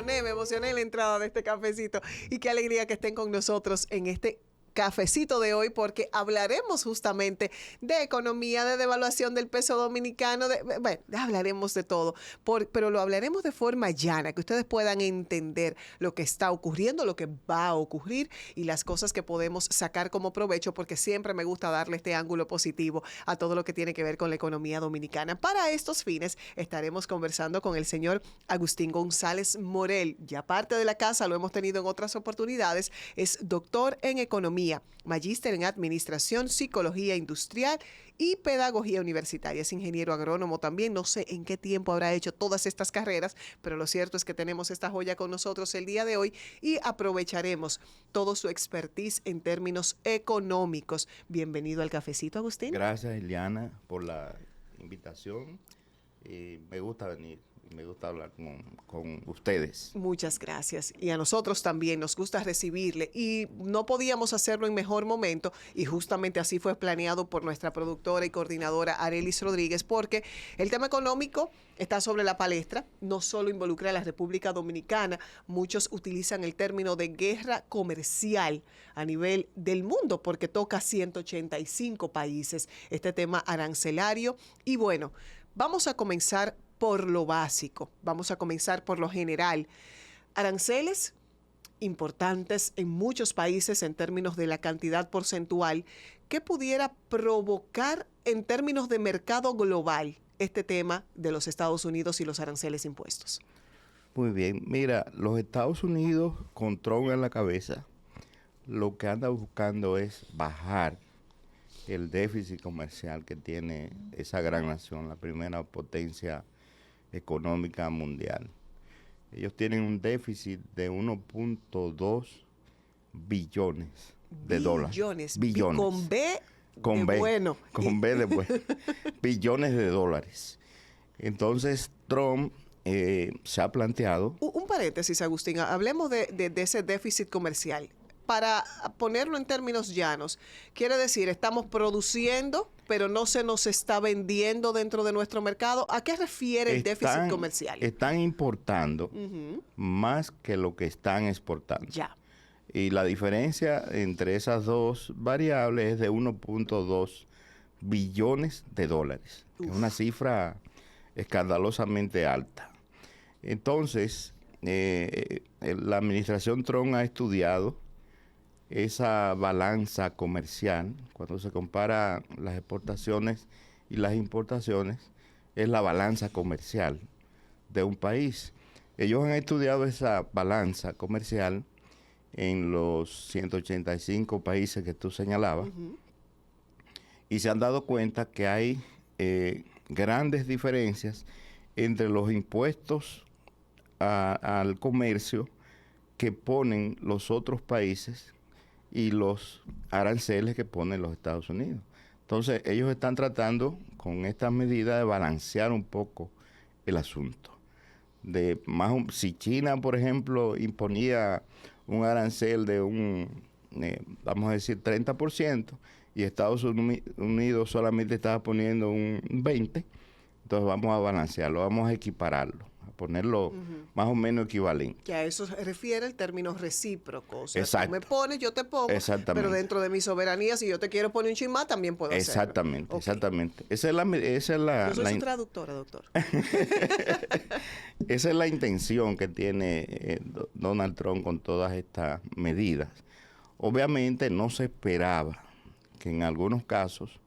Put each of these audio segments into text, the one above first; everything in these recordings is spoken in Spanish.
me emocioné en la entrada de este cafecito. Y qué alegría que estén con nosotros en este cafecito de hoy, porque hablaremos justamente de economía, de devaluación del peso dominicano, bueno, hablaremos de todo, pero lo hablaremos de forma llana, que ustedes puedan entender lo que está ocurriendo, lo que va a ocurrir y las cosas que podemos sacar como provecho, porque siempre me gusta darle este ángulo positivo a todo lo que tiene que ver con la economía dominicana. Para estos fines estaremos conversando con el señor Agustín González Morel, ya parte de la casa, lo hemos tenido en otras oportunidades, es doctor en economía, magíster en administración, psicología industrial y pedagogía universitaria. Es ingeniero agrónomo también. No sé en qué tiempo habrá hecho todas estas carreras, pero lo cierto es que tenemos esta joya con nosotros el día de hoy y aprovecharemos todo su expertise en términos económicos. Bienvenido al cafecito, Agustín. Gracias, Eliana, por la invitación. Me gusta venir. Me gusta hablar con ustedes. Muchas gracias. Y a nosotros también nos gusta recibirle. Y no podíamos hacerlo en mejor momento. Y justamente así fue planeado por nuestra productora y coordinadora Arelis Rodríguez, porque el tema económico está sobre la palestra. No solo involucra a la República Dominicana. Muchos utilizan el término de guerra comercial a nivel del mundo, porque toca 185 países este tema arancelario. Y bueno, vamos a comenzar por lo básico, vamos a comenzar por lo general. Aranceles importantes en muchos países en términos de la cantidad porcentual. ¿Qué pudiera provocar en términos de mercado global este tema de los Estados Unidos y los aranceles impuestos? Muy bien, mira, los Estados Unidos con Trump en la cabeza, lo que anda buscando es bajar el déficit comercial que tiene esa gran nación, la primera potencia económica mundial. Ellos tienen un déficit de 1.2 billones de dólares. Billones. Con B con de B, bueno. Con B de bueno. Billones de dólares. Entonces, Trump se ha planteado... Un paréntesis, Agustín. Hablemos de ese déficit comercial. Para ponerlo en términos llanos, quiere decir, estamos produciendo, pero no se nos está vendiendo dentro de nuestro mercado. ¿A qué refiere el déficit comercial? Están importando más que lo que están exportando. Ya. Y la diferencia entre esas dos variables es de 1.2 billones de dólares. Que es una cifra escandalosamente alta. Entonces, la administración Trump ha estudiado esa balanza comercial, cuando se compara las exportaciones y las importaciones, es la balanza comercial de un país. Ellos han estudiado esa balanza comercial en los 185 países que tú señalabas y se han dado cuenta que hay grandes diferencias entre los impuestos al comercio que ponen los otros países y los aranceles que ponen los Estados Unidos. Entonces, ellos están tratando con estas medidas de balancear un poco el asunto. Si China, por ejemplo, imponía un arancel de vamos a decir, 30%, y Estados Unidos solamente estaba poniendo un 20%, entonces vamos a balancearlo, vamos a equipararlo, a ponerlo más o menos equivalente. Que a eso se refiere el término recíproco. O sea, exacto. Tú me pones, yo te pongo, pero dentro de mi soberanía, si yo te quiero poner un chin más, también puedo hacerlo. Exactamente, okay. Exactamente. Esa es yo soy su traductora, doctor. Esa es la intención que tiene Donald Trump con todas estas medidas. Obviamente no se esperaba que en algunos casos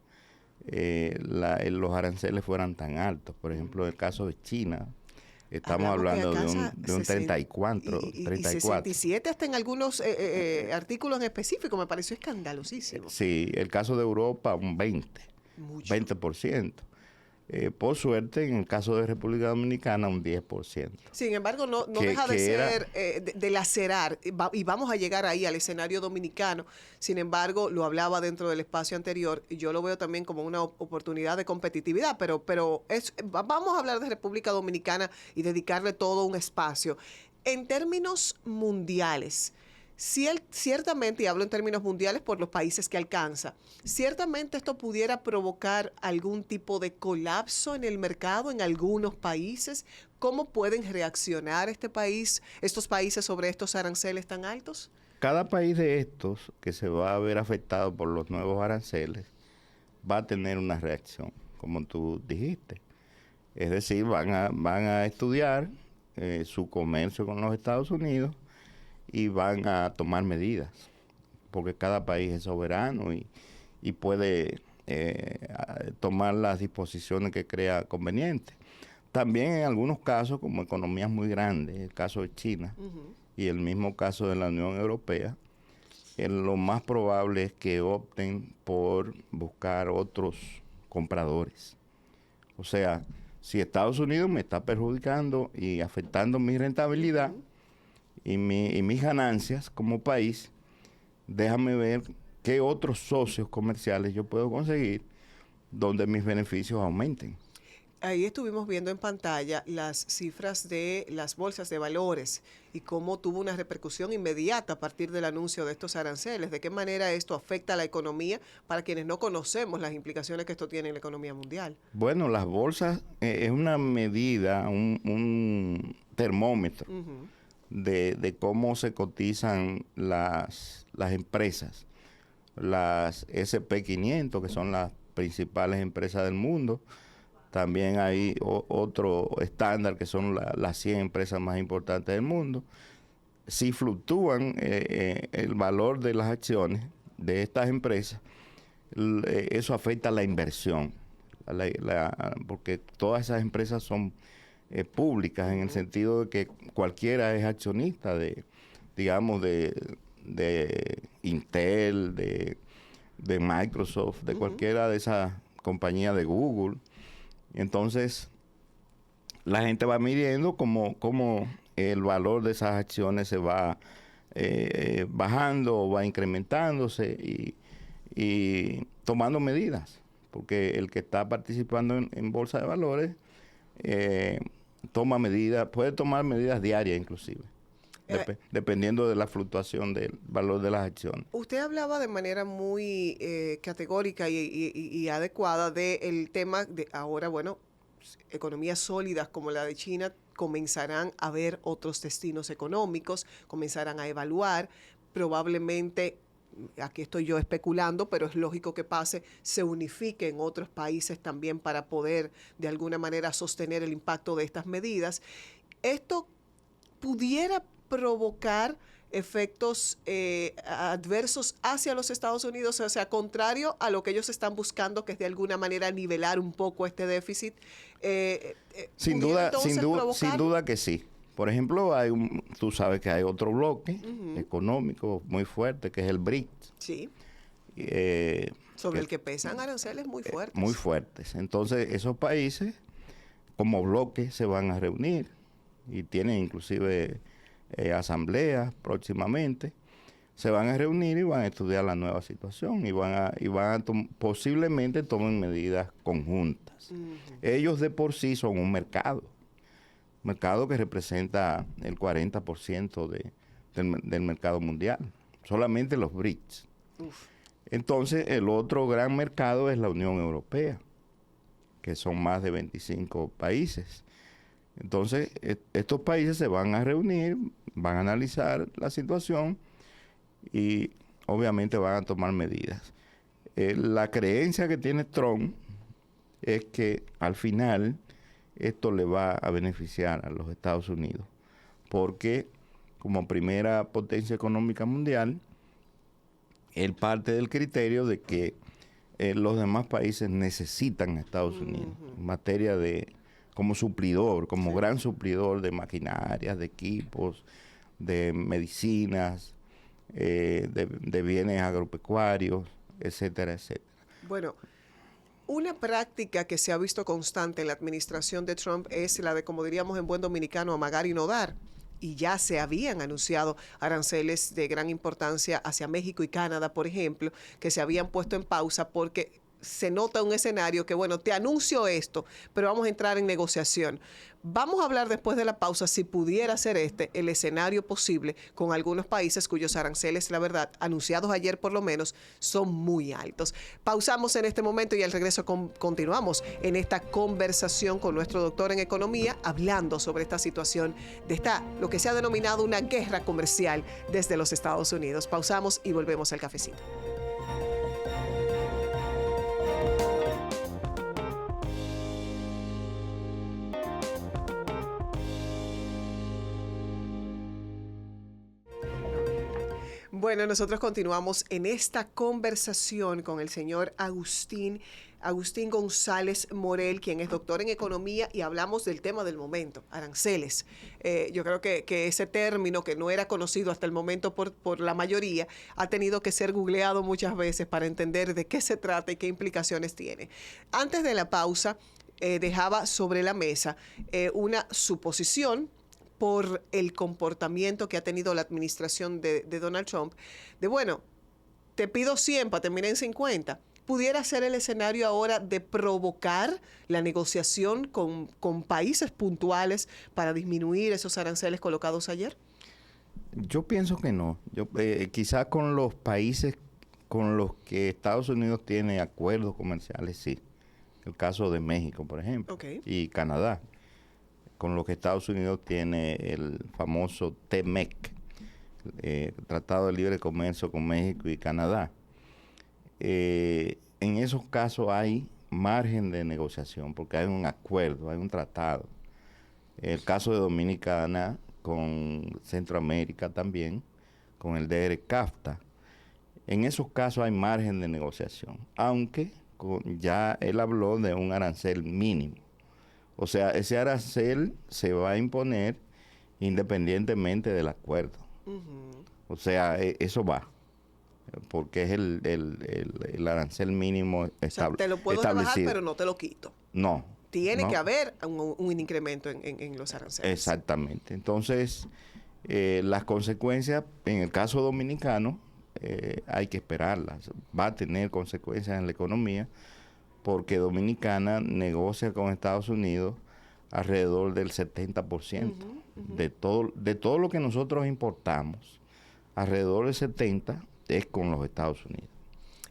los aranceles fueran tan altos. Por ejemplo, en el caso de China, estamos hablando de un 34. Y 67 hasta en algunos artículos en específico, me pareció escandalosísimo. Sí, el caso de Europa, un 20%. Por suerte, en el caso de República Dominicana, un 10%. Sin embargo, no deja de ser, de lacerar, y vamos a llegar ahí al escenario dominicano. Sin embargo, lo hablaba dentro del espacio anterior, y yo lo veo también como una oportunidad de competitividad, pero vamos a hablar de República Dominicana y dedicarle todo un espacio. En términos mundiales, Ciertamente, y hablo en términos mundiales por los países que alcanza, ciertamente esto pudiera provocar algún tipo de colapso en el mercado en algunos países. ¿Cómo pueden reaccionar estos países sobre estos aranceles tan altos? Cada país de estos que se va a ver afectado por los nuevos aranceles va a tener una reacción, como tú dijiste. Es decir, van a estudiar su comercio con los Estados Unidos y van a tomar medidas, porque cada país es soberano y puede tomar las disposiciones que crea conveniente. También en algunos casos, como economías muy grandes, el caso de China y el mismo caso de la Unión Europea, lo más probable es que opten por buscar otros compradores. O sea, si Estados Unidos me está perjudicando y afectando mi rentabilidad y mis ganancias como país, déjame ver qué otros socios comerciales yo puedo conseguir donde mis beneficios aumenten. Ahí estuvimos viendo en pantalla las cifras de las bolsas de valores y cómo tuvo una repercusión inmediata a partir del anuncio de estos aranceles. ¿De qué manera esto afecta a la economía para quienes no conocemos las implicaciones que esto tiene en la economía mundial? Bueno, las bolsas es una medida, un termómetro de cómo se cotizan las empresas. Las SP500, que son las principales empresas del mundo. También hay otro estándar que son las 100 empresas más importantes del mundo. Si fluctúan el valor de las acciones de estas empresas, eso afecta a la inversión, porque todas esas empresas son públicas en el sentido de que cualquiera es accionista digamos, de Intel, de Microsoft, de cualquiera de esas compañías, de Google. Entonces, la gente va midiendo cómo el valor de esas acciones se va bajando o va incrementándose y tomando medidas, porque el que está participando en bolsa de valores toma medidas, puede tomar medidas diarias inclusive. Dependiendo de la fluctuación del valor de las acciones. Usted hablaba de manera muy categórica y adecuada del tema de ahora, bueno, economías sólidas como la de China comenzarán a ver otros destinos económicos, comenzarán a evaluar, probablemente, aquí estoy yo especulando, pero es lógico que pase, se unifique en otros países también para poder de alguna manera sostener el impacto de estas medidas. Esto pudiera provocar efectos adversos hacia los Estados Unidos, o sea, contrario a lo que ellos están buscando, que es de alguna manera nivelar un poco este déficit. Sin duda que sí. Por ejemplo, tú sabes que hay otro bloque económico muy fuerte, que es el BRICS. Sí. Sobre el que pesan aranceles muy fuertes. Muy fuertes. Entonces, esos países, como bloque, se van a reunir y tienen inclusive asambleas próximamente, se van a reunir y van a estudiar la nueva situación posiblemente tomen medidas conjuntas. Ellos de por sí son un mercado que representa el 40% del mercado mundial, solamente los BRICS. Entonces, el otro gran mercado es la Unión Europea, que son más de 25 países. Entonces, estos países se van a reunir, van a analizar la situación y obviamente van a tomar medidas. La creencia que tiene Trump es que al final esto le va a beneficiar a los Estados Unidos, porque como primera potencia económica mundial, él parte del criterio de que los demás países necesitan a Estados Unidos en materia como suplidor, como gran suplidor de maquinarias, de equipos, de medicinas, de bienes agropecuarios, etcétera, etcétera. Bueno, una práctica que se ha visto constante en la administración de Trump es la de, como diríamos en buen dominicano, amagar y no dar. Y ya se habían anunciado aranceles de gran importancia hacia México y Canadá, por ejemplo, que se habían puesto en pausa porque se nota un escenario que, bueno, te anuncio esto, pero vamos a entrar en negociación. Vamos a hablar después de la pausa si pudiera ser el escenario posible con algunos países cuyos aranceles, la verdad, anunciados ayer por lo menos, son muy altos. Pausamos en este momento y al regreso continuamos en esta conversación con nuestro doctor en economía, hablando sobre esta situación de lo que se ha denominado una guerra comercial desde los Estados Unidos. Pausamos y volvemos al cafecito. Bueno, nosotros continuamos en esta conversación con el señor Agustín González Morel, quien es doctor en economía, y hablamos del tema del momento, aranceles. Yo creo que ese término, que no era conocido hasta el momento por la mayoría, ha tenido que ser googleado muchas veces para entender de qué se trata y qué implicaciones tiene. Antes de la pausa, dejaba sobre la mesa una suposición por el comportamiento que ha tenido la administración de Donald Trump, de bueno, te pido 100 para terminar en 50. ¿Pudiera ser el escenario ahora de provocar la negociación con países puntuales para disminuir esos aranceles colocados ayer? Yo pienso que no. Quizás con los países con los que Estados Unidos tiene acuerdos comerciales, sí. El caso de México, por ejemplo, y Canadá, con lo que Estados Unidos tiene el famoso TMEC, Tratado de Libre Comercio con México y Canadá. En esos casos hay margen de negociación porque hay un acuerdo, hay un tratado. El caso de Dominicana con Centroamérica también, con el DR-CAFTA. En esos casos hay margen de negociación, aunque ya él habló de un arancel mínimo. O sea, ese arancel se va a imponer independientemente del acuerdo. O sea, eso va, porque es el arancel mínimo establecido. O sea, te lo puedo rebajar, pero no te lo quito. No. Tiene que haber un incremento en los aranceles. Exactamente. Entonces, las consecuencias, en el caso dominicano, hay que esperarlas. Va a tener consecuencias en la economía, porque Dominicana negocia con Estados Unidos alrededor del 70%. De todo lo que nosotros importamos, alrededor del 70% es con los Estados Unidos.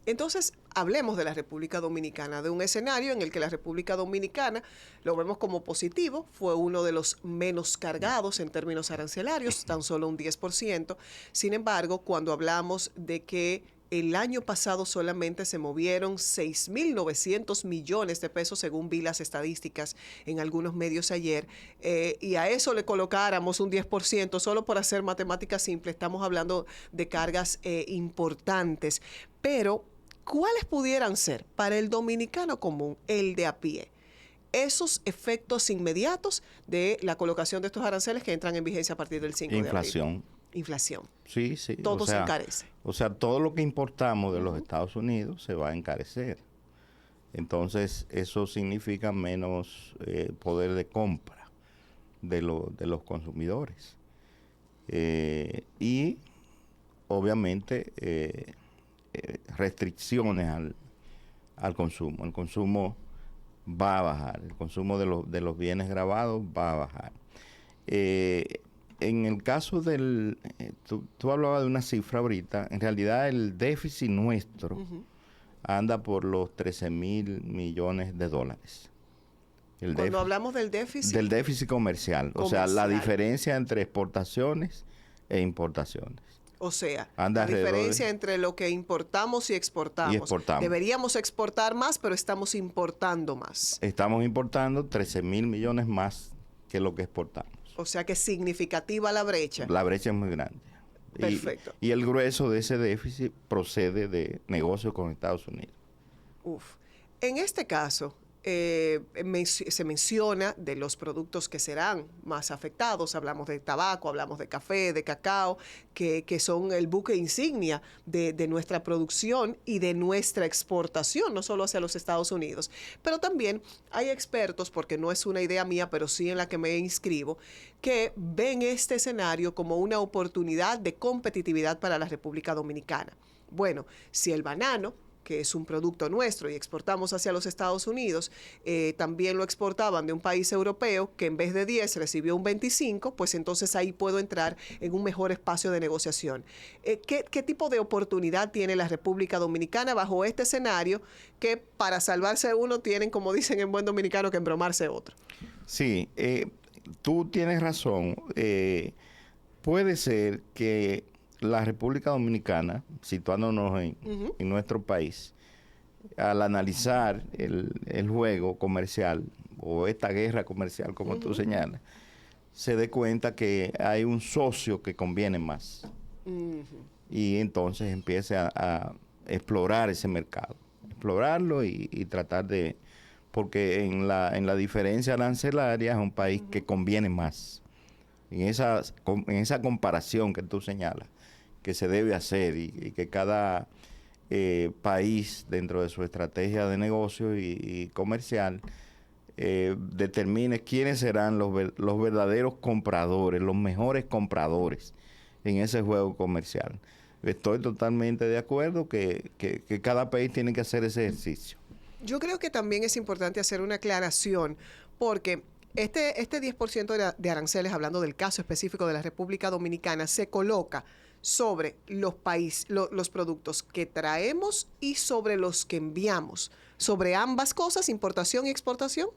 Entonces, hablemos de la República Dominicana, de un escenario en el que la República Dominicana lo vemos como positivo, fue uno de los menos cargados en términos arancelarios, tan solo un 10%. Sin embargo, cuando hablamos de que el año pasado solamente se movieron 6.900 millones de pesos, según vi las estadísticas en algunos medios ayer, y a eso le colocáramos un 10%, solo por hacer matemáticas simples, estamos hablando de cargas importantes. Pero, ¿cuáles pudieran ser para el dominicano común, el de a pie, esos efectos inmediatos de la colocación de estos aranceles que entran en vigencia a partir del 5 de abril? Inflación. Sí, sí. Todo se encarece. O sea, todo lo que importamos de los Estados Unidos se va a encarecer. Entonces, eso significa menos poder de compra de los consumidores. Y, obviamente, restricciones al consumo. El consumo va a bajar. El consumo de los bienes grabados va a bajar. En el caso tú hablabas de una cifra ahorita, en realidad el déficit nuestro anda por los 13,000 millones de dólares. Cuando hablamos del déficit. Del déficit comercial, o sea, la diferencia entre exportaciones e importaciones. O sea, la diferencia entre lo que importamos y exportamos. Deberíamos exportar más, pero estamos importando más. Estamos importando 13,000 millones más que lo que exportamos. O sea que es significativa la brecha. La brecha es muy grande. Perfecto. Y el grueso de ese déficit procede de negocios con Estados Unidos. En este caso, se menciona de los productos que serán más afectados. Hablamos de tabaco, hablamos de café, de cacao, que son el buque insignia de nuestra producción y de nuestra exportación, no solo hacia los Estados Unidos. Pero también hay expertos, porque no es una idea mía, pero sí en la que me inscribo, que ven este escenario como una oportunidad de competitividad para la República Dominicana. Bueno, si el banano que es un producto nuestro y exportamos hacia los Estados Unidos, también lo exportaban de un país europeo que en vez de 10 recibió un 25, pues entonces ahí puedo entrar en un mejor espacio de negociación. ¿Qué tipo de oportunidad tiene la República Dominicana bajo este escenario que para salvarse uno tienen, como dicen en buen dominicano, que embromarse otro? Sí, tú tienes razón. Puede ser que la República Dominicana, situándonos en nuestro país, al analizar el juego comercial o esta guerra comercial, como tú señalas, se dé cuenta que hay un socio que conviene más. Y entonces empiece a explorar ese mercado, explorarlo y tratar de... Porque en la diferencia arancelaria es un país que conviene más. En esa comparación que tú señalas, que se debe hacer y que cada país dentro de su estrategia de negocio y comercial determine quiénes serán los verdaderos compradores, los mejores compradores en ese juego comercial. Estoy totalmente de acuerdo que cada país tiene que hacer ese ejercicio. Yo creo que también es importante hacer una aclaración porque este 10% de aranceles, hablando del caso específico de la República Dominicana, se coloca sobre los productos que traemos y sobre los que enviamos. ¿Sobre ambas cosas, importación y exportación?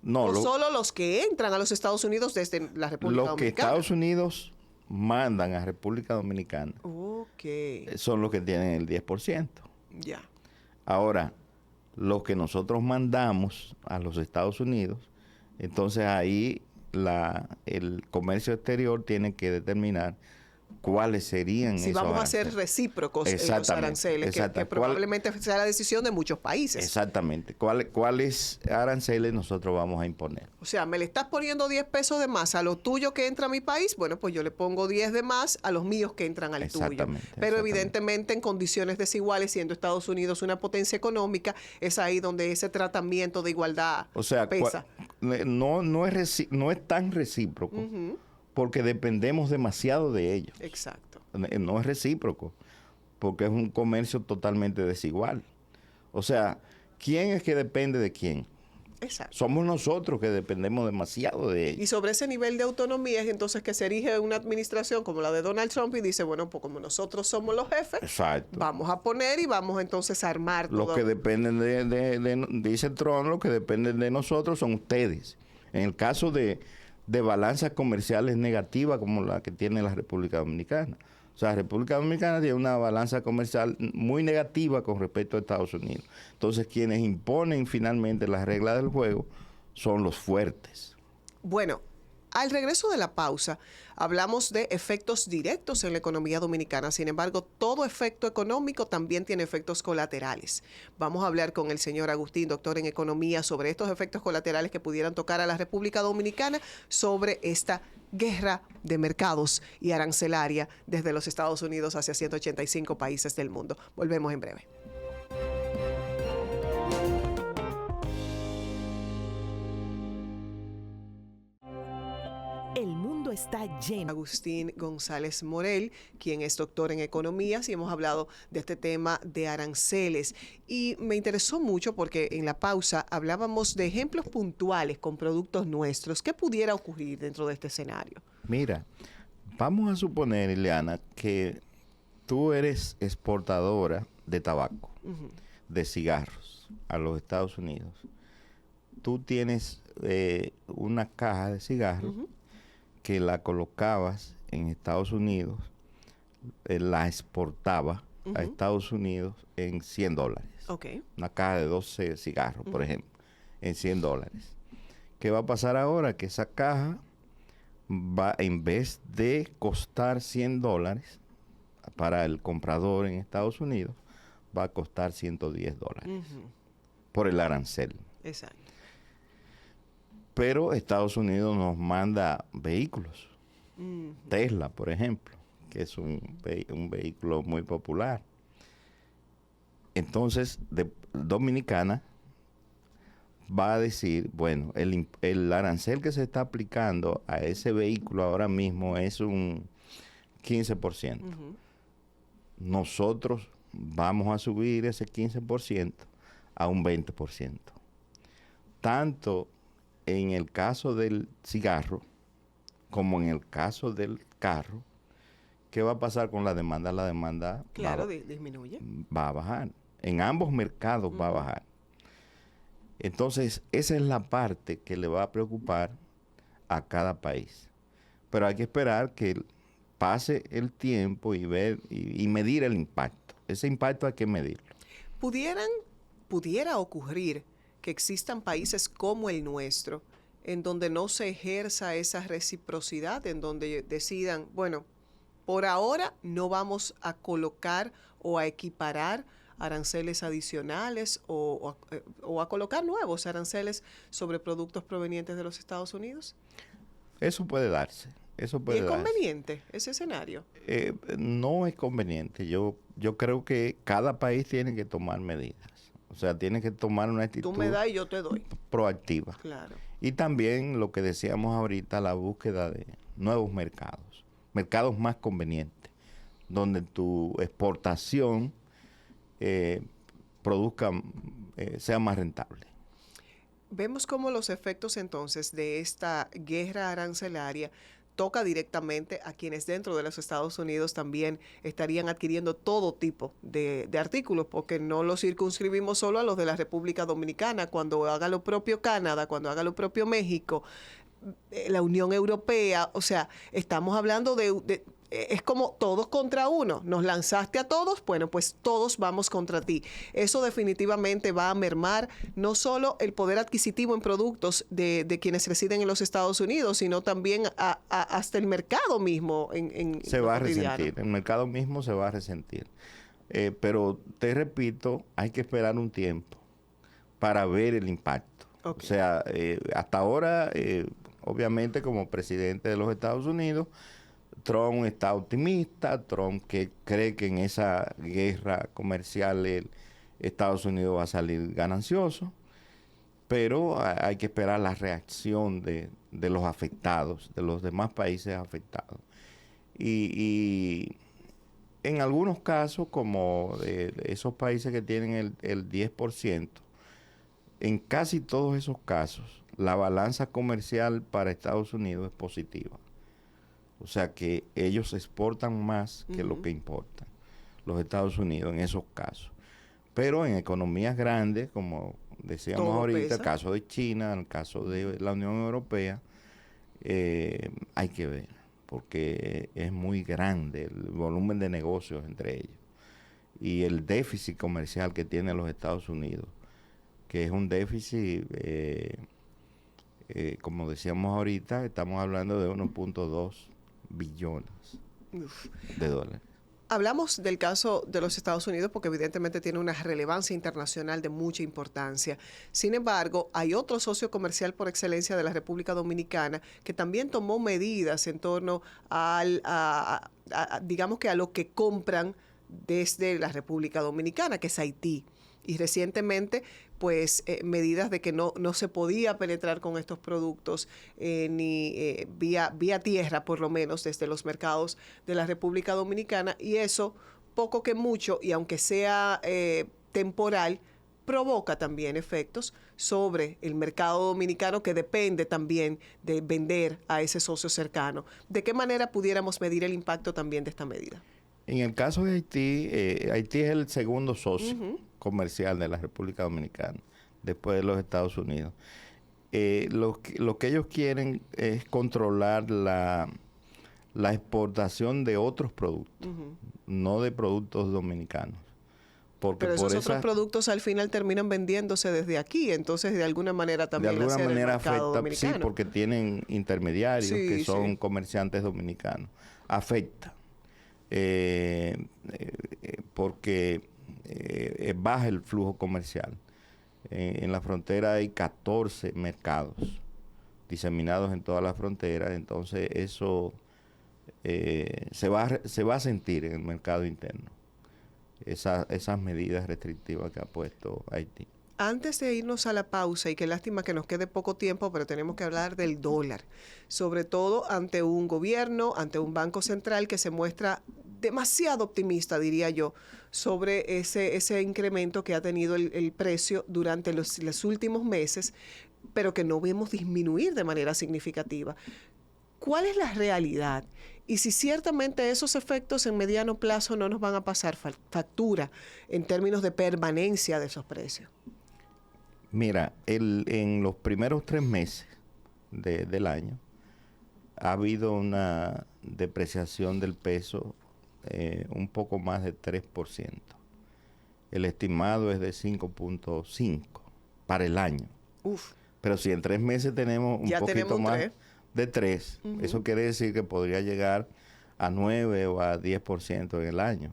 No, ¿O solo los que entran a los Estados Unidos desde la República Dominicana? Los que Estados Unidos mandan a República Dominicana son los que tienen el 10%. Ya. Ahora, los que nosotros mandamos a los Estados Unidos, entonces ahí el comercio exterior tiene que determinar cuáles serían esos aranceles. Si vamos a ser recíprocos en los aranceles, que probablemente sea la decisión de muchos países. Exactamente. ¿Cuáles aranceles nosotros vamos a imponer? O sea, me le estás poniendo 10 pesos de más a lo tuyo que entra a mi país, bueno, pues yo le pongo 10 de más a los míos que entran al tuyo. Pero evidentemente en condiciones desiguales, siendo Estados Unidos una potencia económica, es ahí donde ese tratamiento de igualdad pesa. No es tan recíproco. Porque dependemos demasiado de ellos. Exacto. No es recíproco, porque es un comercio totalmente desigual. O sea, ¿quién es que depende de quién? Exacto. Somos nosotros que dependemos demasiado de ellos. Y sobre ese nivel de autonomía es entonces que se erige una administración como la de Donald Trump y dice, bueno, pues como nosotros somos los jefes, exacto, vamos a poner y vamos entonces a armar todo. Los que dependen dice Trump, los que dependen de nosotros son ustedes. En el caso de balanzas comerciales negativas como la que tiene la República Dominicana. O sea, la República Dominicana tiene una balanza comercial muy negativa con respecto a Estados Unidos. Entonces, quienes imponen finalmente las reglas del juego son los fuertes. Bueno, al regreso de la pausa, hablamos de efectos directos en la economía dominicana. Sin embargo, todo efecto económico también tiene efectos colaterales. Vamos a hablar con el señor Agustín, doctor en economía, sobre estos efectos colaterales que pudieran tocar a la República Dominicana sobre esta guerra de mercados y arancelaria desde los Estados Unidos hacia 185 países del mundo. Volvemos en breve. El mundo está lleno. Agustín González Morel, quien es doctor en economías, y hemos hablado de este tema de aranceles. Y me interesó mucho porque en la pausa hablábamos de ejemplos puntuales con productos nuestros. ¿Qué pudiera ocurrir dentro de este escenario? Mira, vamos a suponer, Ileana, que tú eres exportadora de tabaco, de cigarros a los Estados Unidos. Tú tienes una caja de cigarros que la colocabas en Estados Unidos, la exportaba a Estados Unidos en $100. Okay. Una caja de 12 cigarros, por ejemplo, en $100. ¿Qué va a pasar ahora? Que esa caja va, en vez de costar $100 para el comprador en Estados Unidos, va a costar $110 por el arancel. Exacto. Pero Estados Unidos nos manda vehículos. Tesla, por ejemplo, que es un vehículo muy popular. Entonces, Dominicana va a decir, bueno, el arancel que se está aplicando a ese vehículo ahora mismo es un 15%. Nosotros vamos a subir ese 15% a un 20%. Tanto en el caso del cigarro como en el caso del carro. ¿Qué va a pasar con la demanda? La demanda claro, disminuye. Va a bajar. En ambos mercados va a bajar. Entonces, esa es la parte que le va a preocupar a cada país. Pero hay que esperar que pase el tiempo y ver y medir el impacto. Ese impacto hay que medirlo. Pudiera ocurrir que existan países como el nuestro, en donde no se ejerza esa reciprocidad, en donde decidan, bueno, por ahora no vamos a colocar o a equiparar aranceles adicionales o a colocar nuevos aranceles sobre productos provenientes de los Estados Unidos. Eso puede darse. Eso puede darse. ¿Es conveniente darse. ese escenario? No es conveniente. Yo creo que cada país tiene que tomar medidas. O sea, tiene que tomar una actitud. Tú me das y yo te doy. Proactiva. Claro. Y también lo que decíamos ahorita, la búsqueda de nuevos mercados más convenientes, donde tu exportación sea más rentable. Vemos cómo los efectos entonces de esta guerra arancelaria toca directamente a quienes dentro de los Estados Unidos también estarían adquiriendo todo tipo de artículos, porque no los circunscribimos solo a los de la República Dominicana. Cuando haga lo propio Canadá, cuando haga lo propio México, la Unión Europea, o sea, estamos hablando es como todos contra uno. Nos lanzaste a todos, bueno, pues todos vamos contra ti. Eso definitivamente va a mermar no solo el poder adquisitivo en productos de quienes residen en los Estados Unidos, sino también hasta el mercado mismo. Se va a resentir, el mercado mismo se va a resentir. Pero te repito, hay que esperar un tiempo para ver el impacto. Okay. O sea, hasta ahora, obviamente como presidente de los Estados Unidos, Trump está optimista, Trump que cree que en esa guerra comercial Estados Unidos va a salir ganancioso, pero hay que esperar la reacción de los afectados, de los demás países afectados. Y en algunos casos, como esos países que tienen el 10%, en casi todos esos casos, la balanza comercial para Estados Unidos es positiva. O sea que ellos exportan más que lo que importan los Estados Unidos en esos casos. Pero en economías grandes, como decíamos todo ahorita, pesa. El caso de China, el caso de la Unión Europea, hay que ver, porque es muy grande el volumen de negocios entre ellos. Y el déficit comercial que tienen los Estados Unidos, que es un déficit, como decíamos ahorita, estamos hablando de 1.2 billones de dólares. Hablamos del caso de los Estados Unidos porque evidentemente tiene una relevancia internacional de mucha importancia. Sin embargo, hay otro socio comercial por excelencia de la República Dominicana que también tomó medidas en torno digamos que a lo que compran desde la República Dominicana, que es Haití. Y recientemente, pues, medidas de que no se podía penetrar con estos productos ni vía tierra, por lo menos, desde los mercados de la República Dominicana. Y eso, poco que mucho, y aunque sea temporal, provoca también efectos sobre el mercado dominicano, que depende también de vender a ese socio cercano. ¿De qué manera pudiéramos medir el impacto también de esta medida? En el caso de Haití, Haití es el segundo socio comercial de la República Dominicana, después de los Estados Unidos. Lo que ellos quieren es controlar la exportación de otros productos, no de productos dominicanos. Porque pero esos otros productos al final terminan vendiéndose desde aquí, entonces de alguna manera también de alguna manera afecta, dominicano. Sí, porque tienen intermediarios que son comerciantes dominicanos. Afecta. Porque baja el flujo comercial. En la frontera hay 14 mercados diseminados en toda la frontera, entonces eso se va a sentir en el mercado interno, esas medidas restrictivas que ha puesto Haití. Antes de irnos a la pausa, y qué lástima que nos quede poco tiempo, pero tenemos que hablar del dólar, sobre todo ante un gobierno, ante un banco central que se muestra demasiado optimista, diría yo, sobre ese incremento que ha tenido el precio durante los últimos meses, pero que no vemos disminuir de manera significativa. ¿Cuál es la realidad? Y si ciertamente esos efectos en mediano plazo no nos van a pasar factura en términos de permanencia de esos precios. Mira, en los primeros 3 meses del año ha habido una depreciación del peso un poco más de 3%. El estimado es de 5.5 para el año. Uf. Pero si en 3 meses tenemos un poquito más de 3, eso quiere decir que podría llegar a 9 o a 10% en el año.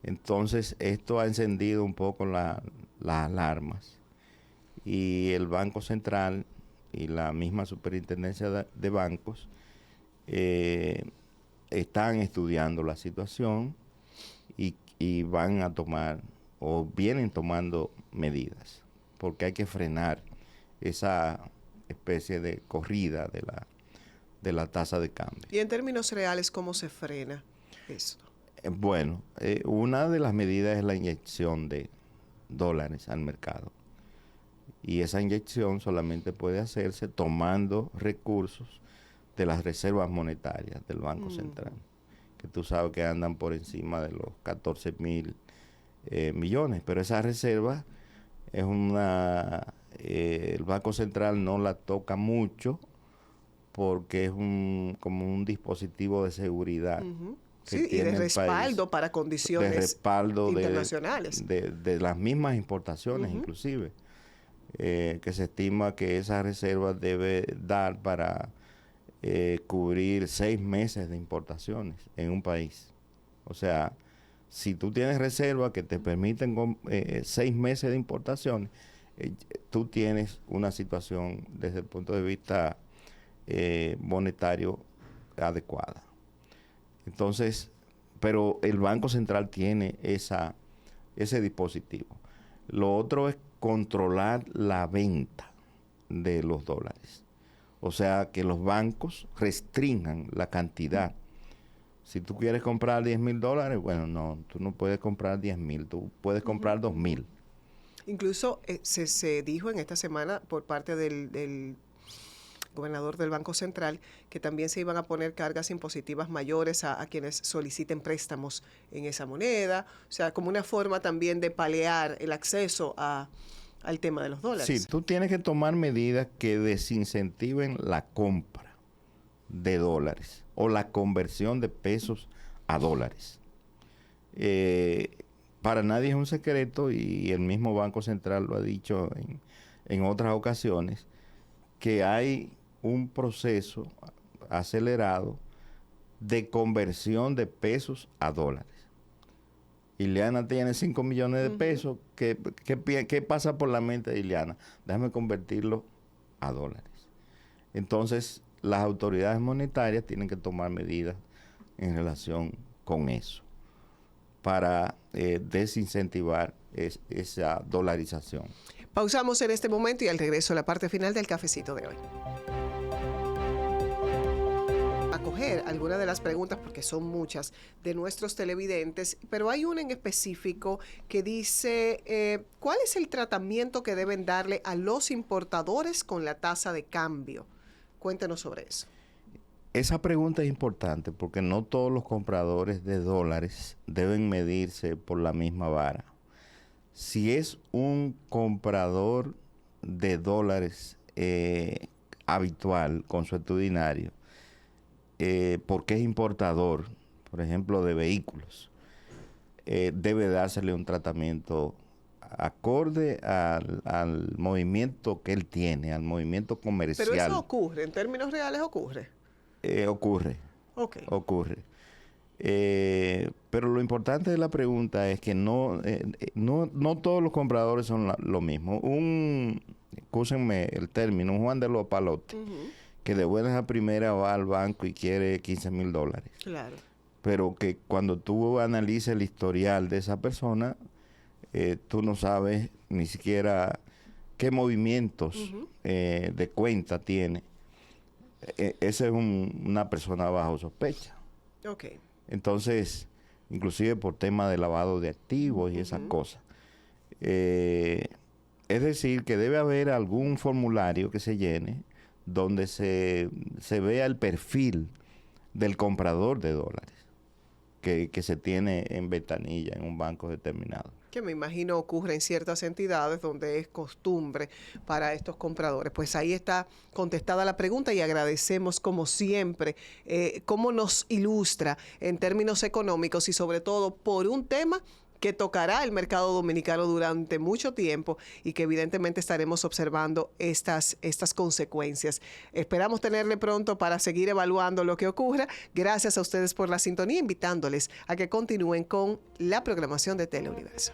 Entonces, esto ha encendido un poco las alarmas. Y el Banco Central y la misma Superintendencia de Bancos están estudiando la situación y van a tomar o vienen tomando medidas, porque hay que frenar esa especie de corrida de la tasa de cambio. Y en términos reales, ¿cómo se frena eso? Bueno, una de las medidas es la inyección de dólares al mercado. Y esa inyección solamente puede hacerse tomando recursos de las reservas monetarias del Banco Central, que tú sabes que andan por encima de los 14,000 millones. Pero esa reserva es el Banco Central no la toca mucho porque es como un dispositivo de seguridad. Sí, y de respaldo para condiciones de respaldo internacionales. De las mismas importaciones, inclusive. Que se estima que esa reserva debe dar para cubrir 6 meses de importaciones en un país. O sea, si tú tienes reservas que te permiten 6 meses de importaciones, tú tienes una situación desde el punto de vista monetario adecuada. Entonces, pero el Banco Central tiene ese dispositivo. Lo otro es controlar la venta de los dólares. O sea, que los bancos restrinjan la cantidad. Si tú quieres comprar $10,000, bueno, no, tú no puedes comprar 10,000, tú puedes comprar 2,000. Incluso se dijo en esta semana por parte del gobernador del Banco Central que también se iban a poner cargas impositivas mayores a quienes soliciten préstamos en esa moneda, o sea, como una forma también de paliar el acceso al tema de los dólares. Sí, tú tienes que tomar medidas que desincentiven la compra de dólares o la conversión de pesos a dólares. Para nadie es un secreto, y el mismo Banco Central lo ha dicho en otras ocasiones, que hay un proceso acelerado de conversión de pesos a dólares. Ileana tiene 5 millones de pesos. ¿Qué pasa por la mente de Ileana? Déjame convertirlo a dólares. Entonces, las autoridades monetarias tienen que tomar medidas en relación con eso para desincentivar esa dolarización. Pausamos en este momento y al regreso a la parte final del cafecito de hoy. A coger algunas de las preguntas, porque son muchas, de nuestros televidentes, pero hay una en específico que dice, ¿cuál es el tratamiento que deben darle a los importadores con la tasa de cambio? Cuéntenos sobre eso. Esa pregunta es importante porque no todos los compradores de dólares deben medirse por la misma vara. Si es un comprador de dólares habitual, consuetudinario, porque es importador, por ejemplo, de vehículos, debe dársele un tratamiento acorde al movimiento que él tiene, al movimiento comercial. Pero eso ocurre, en términos reales ocurre. Ocurre. Okay. Ocurre. Pero lo importante de la pregunta es que no todos los compradores son lo mismo. Excúsenme el término, un Juan de los Palotes, que de buenas a primera va al banco y quiere $15,000. Claro. Pero que cuando tú analices el historial de esa persona, tú no sabes ni siquiera qué movimientos de cuenta tiene. Esa es una persona bajo sospecha. Okay. Entonces, inclusive por tema de lavado de activos y esas cosas. Es decir, que debe haber algún formulario que se llene donde se vea el perfil del comprador de dólares que se tiene en ventanilla, en un banco determinado. Que me imagino ocurre en ciertas entidades donde es costumbre para estos compradores. Pues ahí está contestada la pregunta y agradecemos como siempre cómo nos ilustra en términos económicos y sobre todo por un tema que tocará el mercado dominicano durante mucho tiempo y que evidentemente estaremos observando estas consecuencias. Esperamos tenerle pronto para seguir evaluando lo que ocurra. Gracias a ustedes por la sintonía, invitándoles a que continúen con la programación de Teleuniverso.